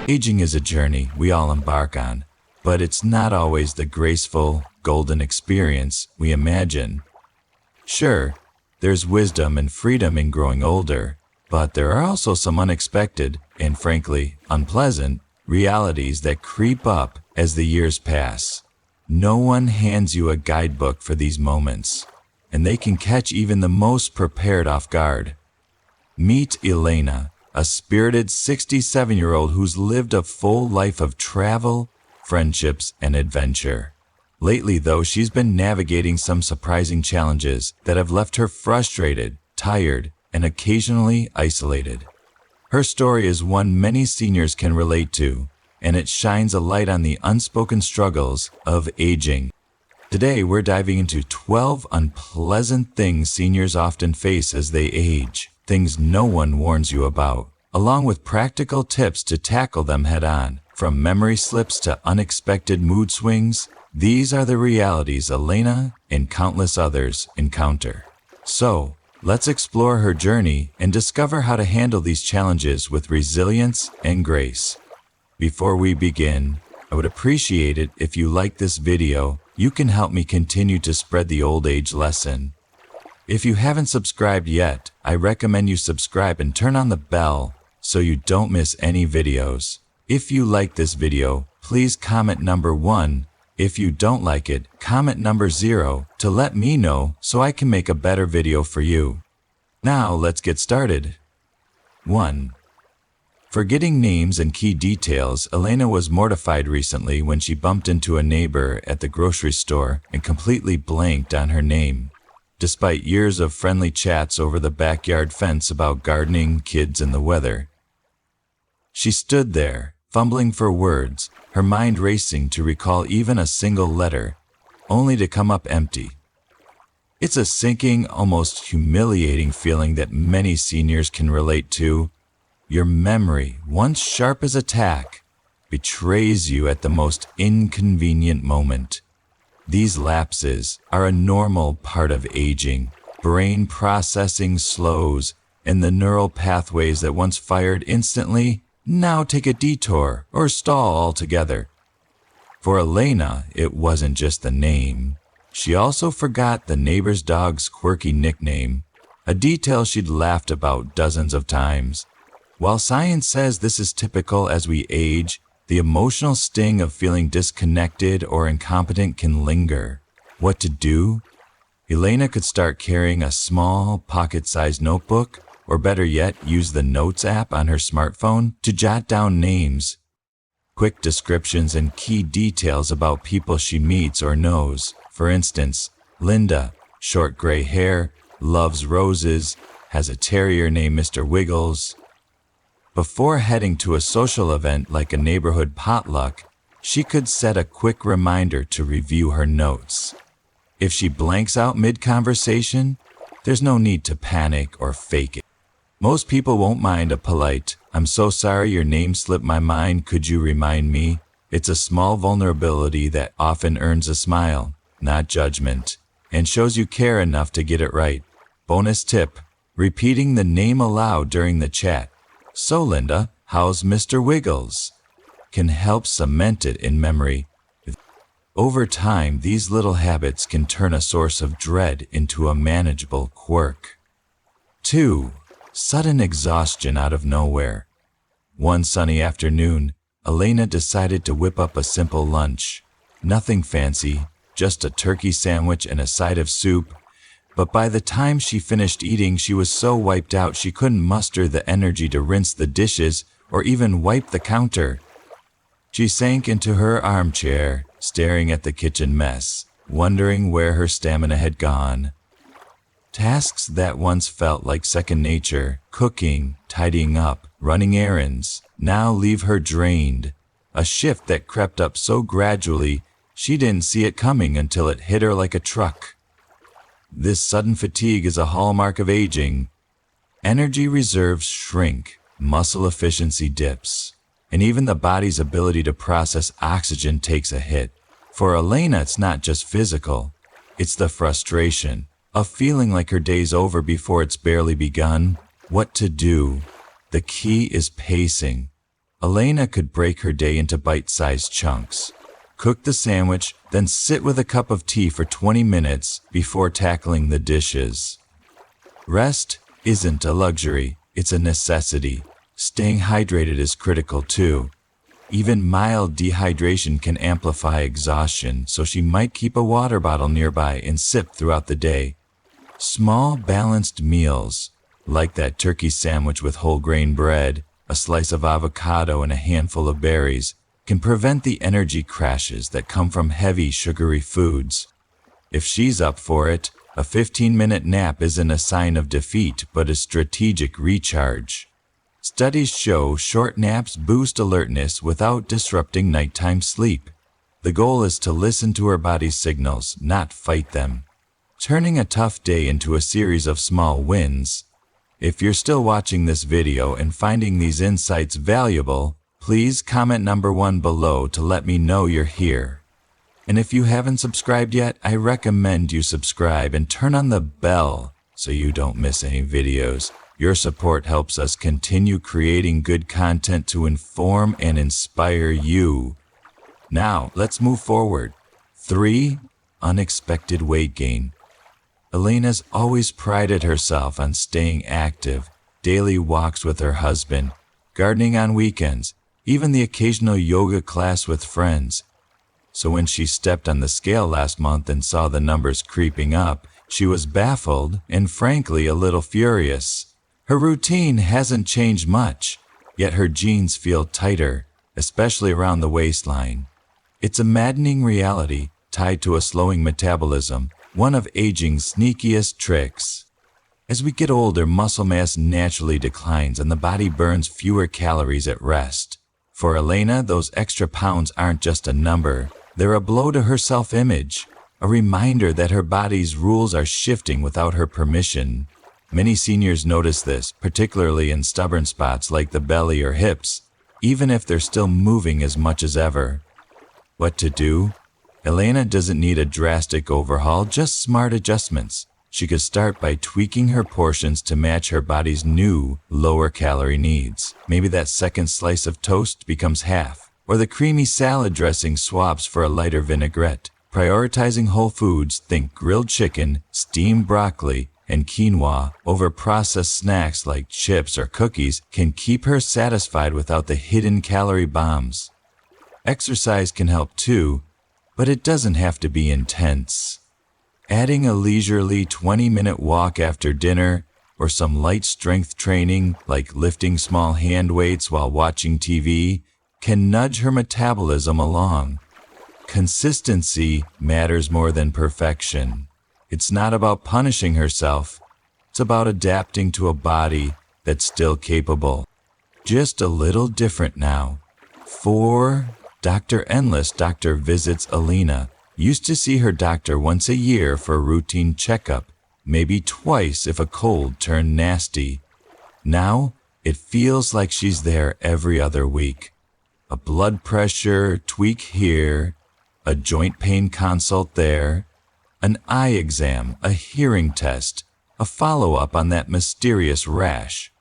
Aging is a journey we all embark on, but it's not always the graceful, golden experience we imagine. Sure, there's wisdom and freedom in growing older, but there are also some unexpected, and frankly, unpleasant, realities that creep up as the years pass. No one hands you a guidebook for these moments, and they can catch even the most prepared off guard. Meet Elena, a spirited 67-year-old who's lived a full life of travel, friendships, and adventure. Lately, though, she's been navigating some surprising challenges that have left her frustrated, tired, and occasionally isolated. Her story is one many seniors can relate to, and it shines a light on the unspoken struggles of aging. Today, we're diving into 12 unpleasant things seniors often face as they age. Things no one warns you about, along with practical tips to tackle them head-on. From memory slips to unexpected mood swings, these are the realities Elena and countless others encounter. So, let's explore her journey and discover how to handle these challenges with resilience and grace. Before we begin, I would appreciate it if you like this video. You can help me continue to spread the old age lesson. If you haven't subscribed yet, I recommend you subscribe and turn on the bell so you don't miss any videos. If you like this video, please comment number 1. If you don't like it, comment number 0 to let me know so I can make a better video for you. Now let's get started. 1. Forgetting names and key details. Elena was mortified recently when she bumped into a neighbor at the grocery store and completely blanked on her name. Despite years of friendly chats over the backyard fence about gardening, kids, and the weather, she stood there, fumbling for words, her mind racing to recall even a single letter, only to come up empty. It's a sinking, almost humiliating feeling that many seniors can relate to. Your memory, once sharp as a tack, betrays you at the most inconvenient moment. These lapses are a normal part of aging. Brain processing slows, and the neural pathways that once fired instantly now take a detour or stall altogether. For Elena, it wasn't just the name. She also forgot the neighbor's dog's quirky nickname, a detail she'd laughed about dozens of times. While science says this is typical as we age, the emotional sting of feeling disconnected or incompetent can linger. What to do? Elena could start carrying a small, pocket-sized notebook, or better yet, use the Notes app on her smartphone to jot down names, quick descriptions, and key details about people she meets or knows. For instance, Linda, short gray hair, loves roses, has a terrier named Mr. Wiggles. Before heading to a social event like a neighborhood potluck, she could set a quick reminder to review her notes. If she blanks out mid-conversation, there's no need to panic or fake it. Most people won't mind a polite, "I'm so sorry your name slipped my mind, could you remind me?" It's a small vulnerability that often earns a smile, not judgment, and shows you care enough to get it right. Bonus tip: repeating the name aloud during the chat. "So Linda, how's Mr. Wiggles?" can help cement it in memory. Over time, these little habits can turn a source of dread into a manageable quirk. 2. Sudden exhaustion out of nowhere. One sunny afternoon, Elena decided to whip up a simple lunch. Nothing fancy, just a turkey sandwich and a side of soup. But by the time she finished eating, she was so wiped out she couldn't muster the energy to rinse the dishes or even wipe the counter. She sank into her armchair, staring at the kitchen mess, wondering where her stamina had gone. Tasks that once felt like second nature, cooking, tidying up, running errands, now leave her drained. A shift that crept up so gradually she didn't see it coming until it hit her like a truck. This sudden fatigue is a hallmark of aging. Energy reserves shrink, muscle efficiency dips, and even the body's ability to process oxygen takes a hit. For Elena, it's not just physical, it's the frustration of feeling like her day's over before it's barely begun. What to do? The key is pacing. Elena could break her day into bite-sized chunks. Cook the sandwich, then sit with a cup of tea for 20 minutes before tackling the dishes. Rest isn't a luxury, it's a necessity. Staying hydrated is critical too. Even mild dehydration can amplify exhaustion, so she might keep a water bottle nearby and sip throughout the day. Small, balanced meals, like that turkey sandwich with whole grain bread, a slice of avocado, and a handful of berries, can prevent the energy crashes that come from heavy, sugary foods. If she's up for it, a 15-minute nap isn't a sign of defeat, but a strategic recharge. Studies show short naps boost alertness without disrupting nighttime sleep. The goal is to listen to her body's signals, not fight them. Turning a tough day into a series of small wins. If you're still watching this video and finding these insights valuable, please comment number 1 below to let me know you're here. And if you haven't subscribed yet, I recommend you subscribe and turn on the bell so you don't miss any videos. Your support helps us continue creating good content to inform and inspire you. Now, let's move forward. 3. Unexpected weight gain. Elena's always prided herself on staying active, daily walks with her husband, gardening on weekends, even the occasional yoga class with friends. So when she stepped on the scale last month and saw the numbers creeping up, she was baffled and frankly a little furious. Her routine hasn't changed much, yet her jeans feel tighter, especially around the waistline. It's a maddening reality tied to a slowing metabolism, one of aging's sneakiest tricks. As we get older, muscle mass naturally declines and the body burns fewer calories at rest. For Elena, those extra pounds aren't just a number, they're a blow to her self-image, a reminder that her body's rules are shifting without her permission. Many seniors notice this, particularly in stubborn spots like the belly or hips, even if they're still moving as much as ever. What to do? Elena doesn't need a drastic overhaul, just smart adjustments. She could start by tweaking her portions to match her body's new, lower-calorie needs. Maybe that second slice of toast becomes half, or the creamy salad dressing swaps for a lighter vinaigrette. Prioritizing whole foods, think grilled chicken, steamed broccoli, and quinoa over processed snacks like chips or cookies can keep her satisfied without the hidden calorie bombs. Exercise can help too, but it doesn't have to be intense. Adding a leisurely 20-minute walk after dinner or some light strength training like lifting small hand weights while watching TV can nudge her metabolism along. Consistency matters more than perfection. It's not about punishing herself. It's about adapting to a body that's still capable. Just a little different now. 4. Dr. Endless Doctor visits Elena. Used to see her doctor once a year for a routine checkup, maybe twice if a cold turned nasty. Now, it feels like she's there every other week. A blood pressure tweak here, a joint pain consult there, an eye exam, a hearing test, a follow-up on that mysterious rash.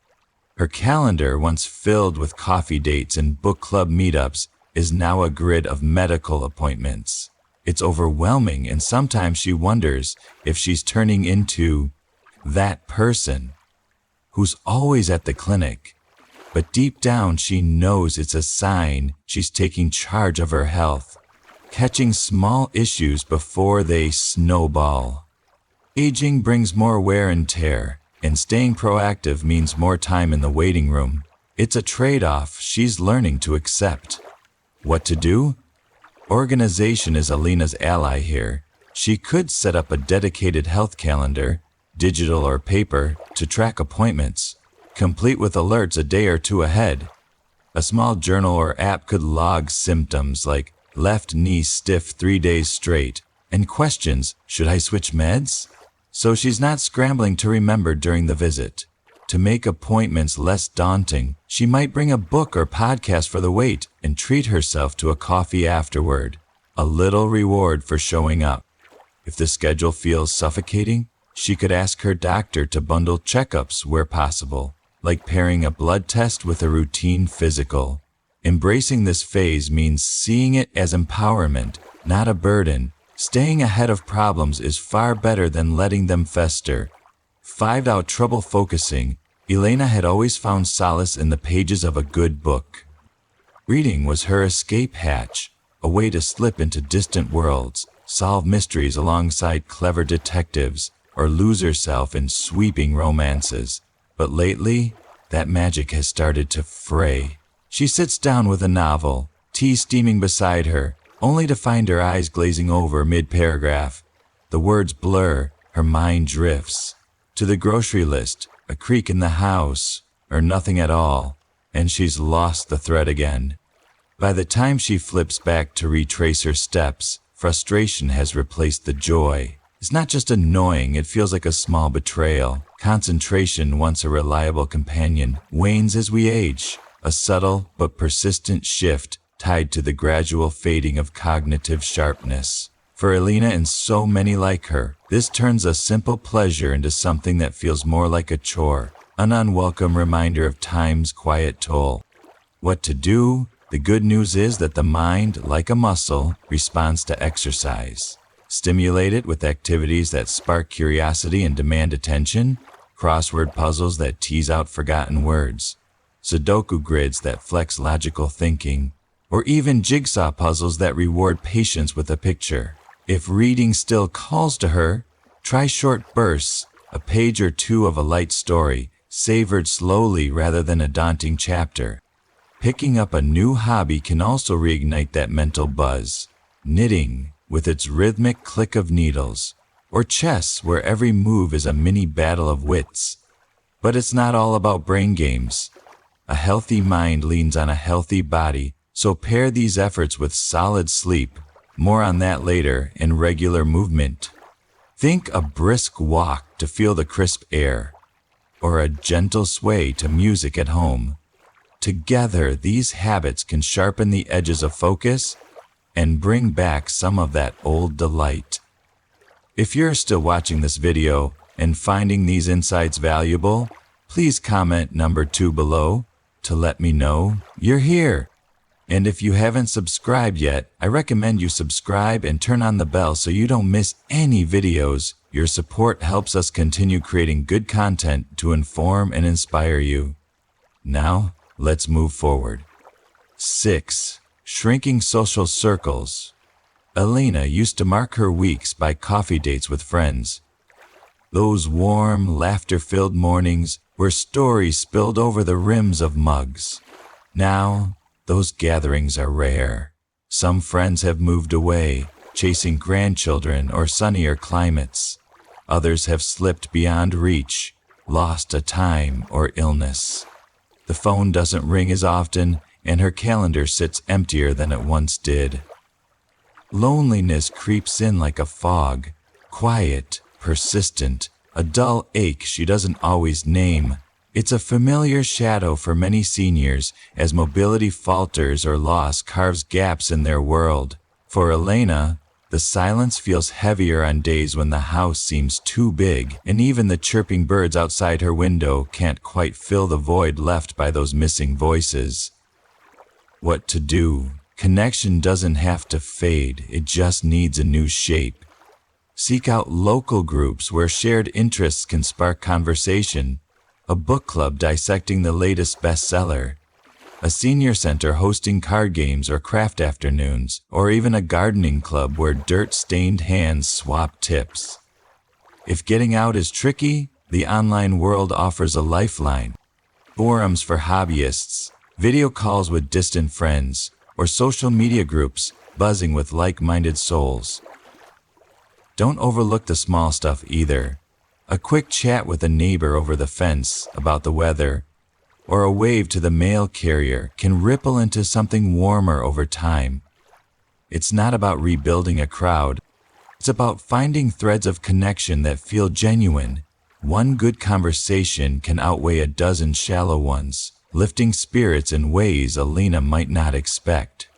Her calendar, once filled with coffee dates and book club meetups, is now a grid of medical appointments. It's overwhelming, and sometimes she wonders if she's turning into that person who's always at the clinic. But deep down, she knows it's a sign she's taking charge of her health, catching small issues before they snowball. Aging brings more wear and tear, and staying proactive means more time in the waiting room. It's a trade-off she's learning to accept. What to do? Organization is Elena's ally here. She could set up a dedicated health calendar, digital or paper, to track appointments, complete with alerts a day or two ahead. A small journal or app could log symptoms like left knee stiff 3 days straight, and questions, should I switch meds? So she's not scrambling to remember during the visit. To make appointments less daunting, she might bring a book or podcast for the wait and treat herself to a coffee afterward, a little reward for showing up. If the schedule feels suffocating, she could ask her doctor to bundle checkups where possible, like pairing a blood test with a routine physical. Embracing this phase means seeing it as empowerment, not a burden. Staying ahead of problems is far better than letting them fester. 5. Out trouble focusing. Elena had always found solace in the pages of a good book. Reading was her escape hatch, a way to slip into distant worlds, solve mysteries alongside clever detectives, or lose herself in sweeping romances. But lately, that magic has started to fray. She sits down with a novel, tea steaming beside her, only to find her eyes glazing over mid-paragraph. The words blur, her mind drifts. To the grocery list, a creak in the house, or nothing at all, and she's lost the thread again. By the time she flips back to retrace her steps, frustration has replaced the joy. It's not just annoying, it feels like a small betrayal. Concentration, once a reliable companion, wanes as we age, a subtle but persistent shift tied to the gradual fading of cognitive sharpness. For Elena and so many like her, this turns a simple pleasure into something that feels more like a chore, an unwelcome reminder of time's quiet toll. What to do? The good news is that the mind, like a muscle, responds to exercise. Stimulate it with activities that spark curiosity and demand attention, crossword puzzles that tease out forgotten words, Sudoku grids that flex logical thinking, or even jigsaw puzzles that reward patience with a picture. If reading still calls to her, try short bursts, a page or two of a light story, savored slowly rather than a daunting chapter. Picking up a new hobby can also reignite that mental buzz. Knitting, with its rhythmic click of needles, or chess, where every move is a mini battle of wits. But it's not all about brain games. A healthy mind leans on a healthy body, so pair these efforts with solid sleep, more on that later, and regular movement. Think a brisk walk to feel the crisp air, or a gentle sway to music at home. Together, these habits can sharpen the edges of focus and bring back some of that old delight. If you're still watching this video and finding these insights valuable, please comment number 2 below to let me know you're here. And if you haven't subscribed yet, I recommend you subscribe and turn on the bell so you don't miss any videos. Your support helps us continue creating good content to inform and inspire you. Now, let's move forward. 6. Shrinking social circles. Elena used to mark her weeks by coffee dates with friends. Those warm, laughter-filled mornings where stories spilled over the rims of mugs. Now, those gatherings are rare. Some friends have moved away, chasing grandchildren or sunnier climates. Others have slipped beyond reach, lost to time or illness. The phone doesn't ring as often, and her calendar sits emptier than it once did. Loneliness creeps in like a fog, quiet, persistent, a dull ache she doesn't always name. It's a familiar shadow for many seniors as mobility falters or loss carves gaps in their world. For Elena, the silence feels heavier on days when the house seems too big, and even the chirping birds outside her window can't quite fill the void left by those missing voices. What to do? Connection doesn't have to fade, it just needs a new shape. Seek out local groups where shared interests can spark conversation, a book club dissecting the latest bestseller, a senior center hosting card games or craft afternoons, or even a gardening club where dirt-stained hands swap tips. If getting out is tricky, the online world offers a lifeline. Forums for hobbyists, video calls with distant friends, or social media groups buzzing with like-minded souls. Don't overlook the small stuff either. A quick chat with a neighbor over the fence about the weather, or a wave to the mail carrier can ripple into something warmer over time. It's not about rebuilding a crowd. It's about finding threads of connection that feel genuine. One good conversation can outweigh a dozen shallow ones, lifting spirits in ways Elena might not expect.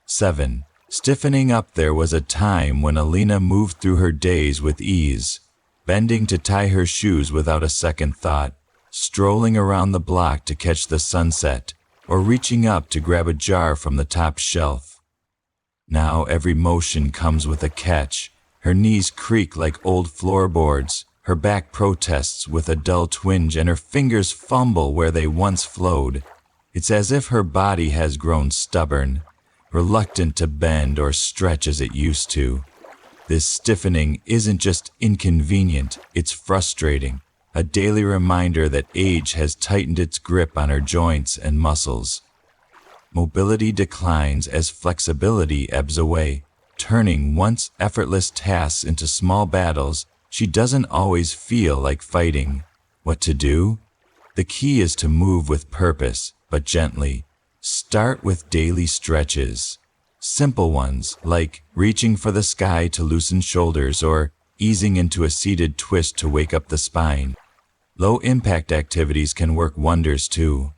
7. Stiffening up. There was a time when Elena moved through her days with ease, bending to tie her shoes without a second thought, strolling around the block to catch the sunset, or reaching up to grab a jar from the top shelf. Now every motion comes with a catch. Her knees creak like old floorboards, her back protests with a dull twinge, and her fingers fumble where they once flowed. It's as if her body has grown stubborn, reluctant to bend or stretch as it used to. This stiffening isn't just inconvenient, it's frustrating, a daily reminder that age has tightened its grip on her joints and muscles. Mobility declines as flexibility ebbs away, turning once effortless tasks into small battles she doesn't always feel like fighting. What to do? The key is to move with purpose, but gently. Start with daily stretches. Simple ones, like reaching for the sky to loosen shoulders or easing into a seated twist to wake up the spine. Low-impact activities can work wonders too.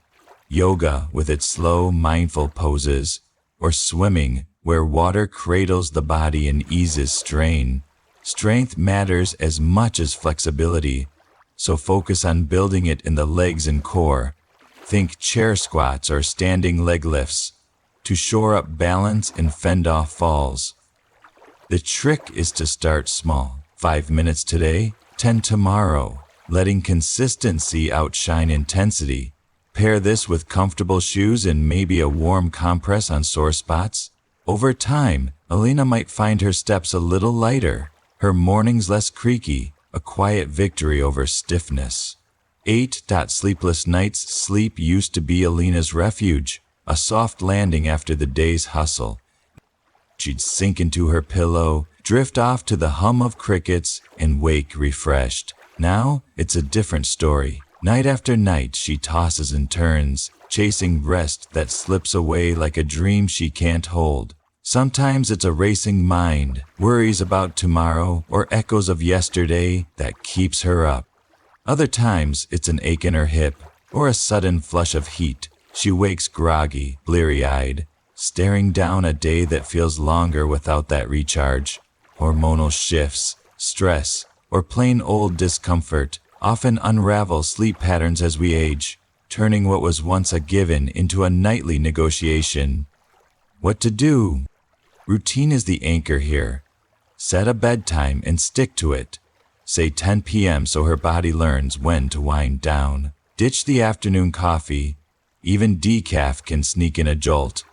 Yoga with its slow, mindful poses, or swimming, where water cradles the body and eases strain. Strength matters as much as flexibility, so focus on building it in the legs and core. Think chair squats or standing leg lifts to shore up balance and fend off falls. The trick is to start small. 5 minutes today, 10 tomorrow, letting consistency outshine intensity. Pair this with comfortable shoes and maybe a warm compress on sore spots. Over time, Alina might find her steps a little lighter, her mornings less creaky, a quiet victory over stiffness. 8. Sleepless nights. Sleep used to be Alina's refuge, a soft landing after the day's hustle. She'd sink into her pillow, drift off to the hum of crickets, and wake refreshed. Now, it's a different story. Night after night, she tosses and turns, chasing rest that slips away like a dream she can't hold. Sometimes it's a racing mind, worries about tomorrow, or echoes of yesterday that keeps her up. Other times, it's an ache in her hip, or a sudden flush of heat. She wakes groggy, bleary-eyed, staring down a day that feels longer without that recharge. Hormonal shifts, stress, or plain old discomfort often unravel sleep patterns as we age, turning what was once a given into a nightly negotiation. What to do? Routine is the anchor here. Set a bedtime and stick to it. Say 10 p.m. so her body learns when to wind down. Ditch the afternoon coffee, even decaf can sneak in a jolt,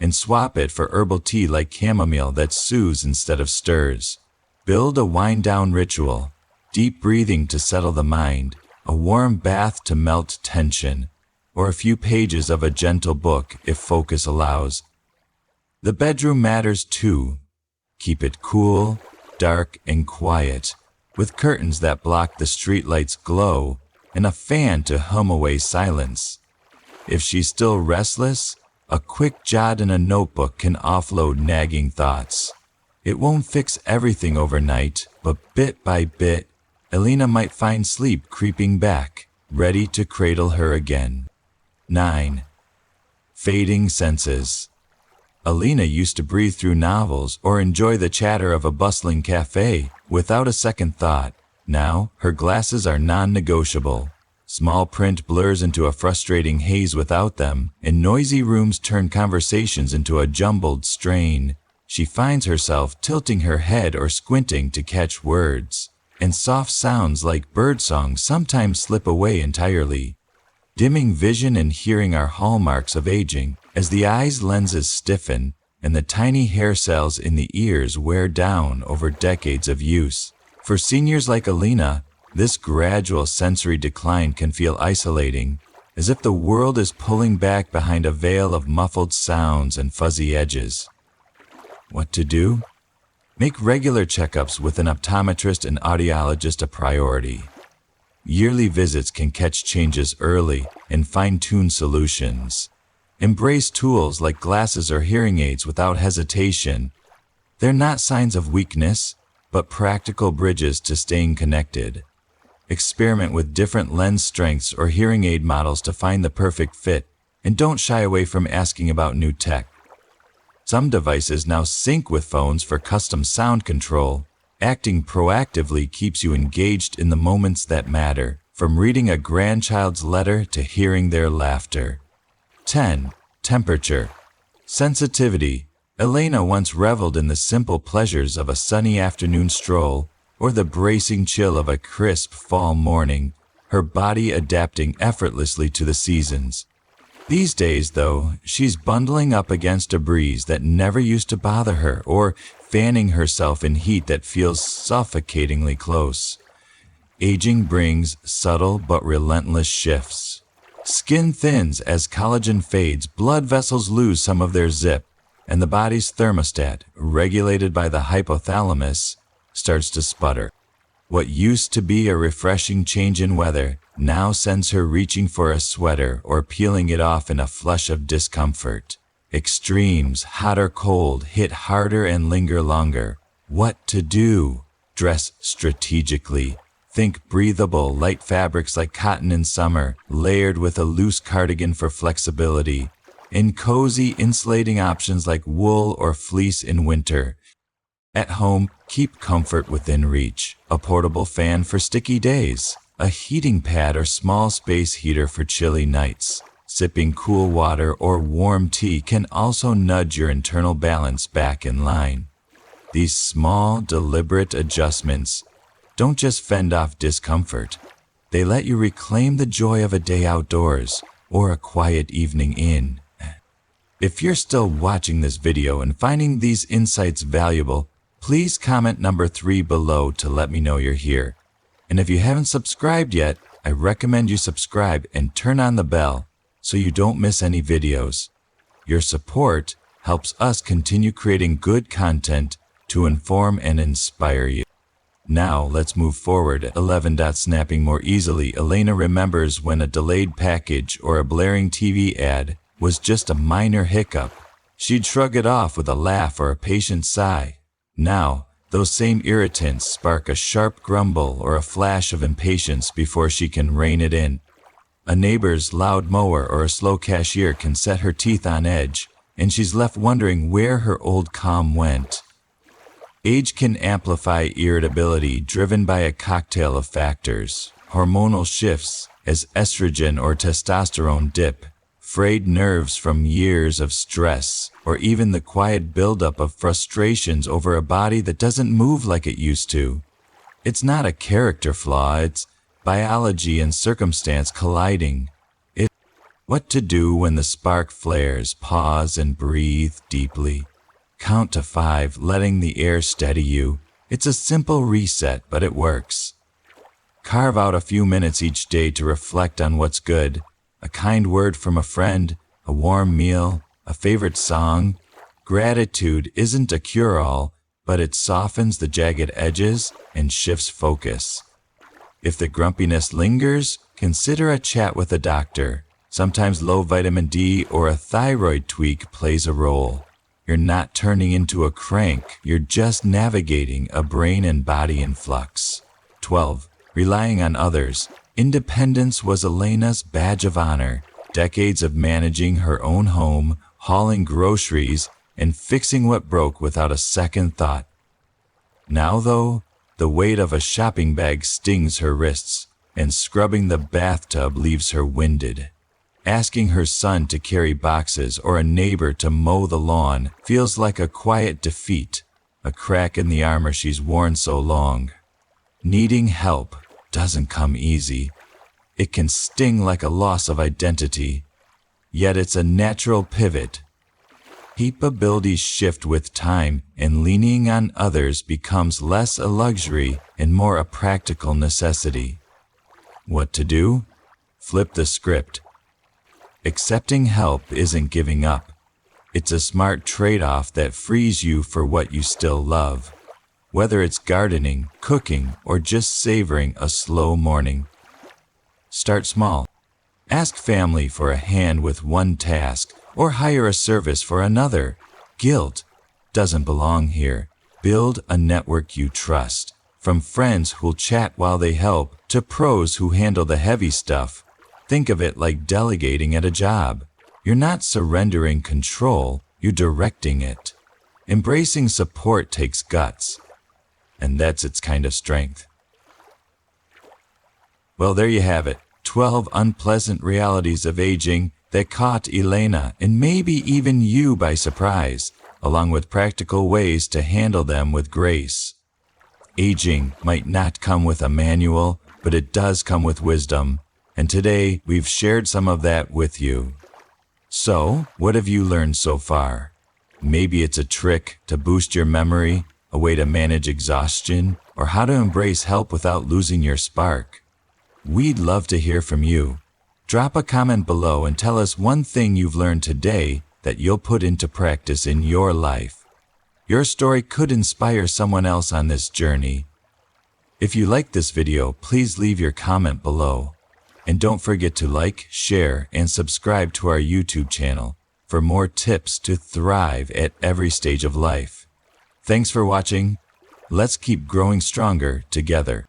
and swap it for herbal tea like chamomile that soothes instead of stirs. Build a wind-down ritual, deep breathing to settle the mind, a warm bath to melt tension, or a few pages of a gentle book if focus allows. The bedroom matters too. Keep it cool, dark, and quiet, with curtains that block the streetlight's glow and a fan to hum away silence. If she's still restless, a quick jot in a notebook can offload nagging thoughts. It won't fix everything overnight, but bit by bit, Alina might find sleep creeping back, ready to cradle her again. 9. Fading senses. Alina used to breathe through novels or enjoy the chatter of a bustling cafe without a second thought. Now, her glasses are non-negotiable. Small print blurs into a frustrating haze without them, and noisy rooms turn conversations into a jumbled strain. She finds herself tilting her head or squinting to catch words, and soft sounds like birdsong sometimes slip away entirely. Dimming vision and hearing are hallmarks of aging, as the eyes' lenses stiffen and the tiny hair cells in the ears wear down over decades of use. For seniors like Alina, this gradual sensory decline can feel isolating, as if the world is pulling back behind a veil of muffled sounds and fuzzy edges. What to do? Make regular checkups with an optometrist and audiologist a priority. Yearly visits can catch changes early and fine-tune solutions. Embrace tools like glasses or hearing aids without hesitation. They're not signs of weakness, but practical bridges to staying connected. Experiment with different lens strengths or hearing aid models to find the perfect fit, and don't shy away from asking about new tech. Some devices now sync with phones for custom sound control. Acting proactively keeps you engaged in the moments that matter, from reading a grandchild's letter to hearing their laughter. 10. Temperature. Sensitivity. Elena once reveled in the simple pleasures of a sunny afternoon stroll or the bracing chill of a crisp fall morning, her body adapting effortlessly to the seasons. These days, though, she's bundling up against a breeze that never used to bother her or fanning herself in heat that feels suffocatingly close. Aging brings subtle but relentless shifts. Skin thins as collagen fades, blood vessels lose some of their zip, and the body's thermostat, regulated by the hypothalamus, starts to sputter. What used to be a refreshing change in weather now sends her reaching for a sweater or peeling it off in a flush of discomfort. Extremes, hot or cold, hit harder and linger longer. What to do? Dress strategically. Think breathable, light fabrics like cotton in summer, layered with a loose cardigan for flexibility. In cozy, insulating options like wool or fleece in winter. At home, keep comfort within reach. A portable fan for sticky days. A heating pad or small space heater for chilly nights. Sipping cool water or warm tea can also nudge your internal balance back in line. These small, deliberate adjustments don't just fend off discomfort. They let you reclaim the joy of a day outdoors or a quiet evening in. If you're still watching this video and finding these insights valuable, please comment number 3 below to let me know you're here. And if you haven't subscribed yet, I recommend you subscribe and turn on the bell so you don't miss any videos. Your support helps us continue creating good content to inform and inspire you. Now let's move forward. 11. Snapping more easily. Elena remembers when a delayed package or a blaring TV ad was just a minor hiccup. She'd shrug it off with a laugh or a patient sigh. Now, those same irritants spark a sharp grumble or a flash of impatience before she can rein it in. A neighbor's loud mower or a slow cashier can set her teeth on edge, and she's left wondering where her old calm went. Age can amplify irritability driven by a cocktail of factors. Hormonal shifts as estrogen or testosterone dip, frayed nerves from years of stress, or even the quiet buildup of frustrations over a body that doesn't move like it used to. It's not a character flaw, it's biology and circumstance colliding. It's what to do when the spark flares. Pause and breathe deeply. Count to 5, letting the air steady you. It's a simple reset, but it works. Carve out a few minutes each day to reflect on what's good. A kind word from a friend, a warm meal, a favorite song. Gratitude isn't a cure-all, but it softens the jagged edges and shifts focus. If the grumpiness lingers, consider a chat with a doctor. Sometimes low vitamin D or a thyroid tweak plays a role. You're not turning into a crank, you're just navigating a brain and body in flux. 12. Relying on others. Independence was Elena's badge of honor. Decades of managing her own home, hauling groceries, and fixing what broke without a second thought. Now, though, the weight of a shopping bag stings her wrists, and scrubbing the bathtub leaves her winded. Asking her son to carry boxes or a neighbor to mow the lawn feels like a quiet defeat, a crack in the armor she's worn so long. Needing help doesn't come easy. It can sting like a loss of identity, yet it's a natural pivot. Capabilities shift with time, and leaning on others becomes less a luxury and more a practical necessity. What to do? Flip the script. Accepting help isn't giving up. It's a smart trade-off that frees you for what you still love. Whether it's gardening, cooking, or just savoring a slow morning. Start small. Ask family for a hand with one task, or hire a service for another. Guilt doesn't belong here. Build a network you trust. From friends who'll chat while they help, to pros who handle the heavy stuff. Think of it like delegating at a job. You're not surrendering control, you're directing it. Embracing support takes guts, and that's its kind of strength. Well, there you have it. 12 unpleasant realities of aging that caught Elena and maybe even you by surprise, along with practical ways to handle them with grace. Aging might not come with a manual, but it does come with wisdom, and today we've shared some of that with you. So, what have you learned so far? Maybe it's a trick to boost your memory, a way to manage exhaustion, or how to embrace help without losing your spark. We'd love to hear from you. Drop a comment below and tell us one thing you've learned today that you'll put into practice in your life. Your story could inspire someone else on this journey. If you liked this video, please leave your comment below. And don't forget to like, share, and subscribe to our YouTube channel for more tips to thrive at every stage of life. Thanks for watching. Let's keep growing stronger together.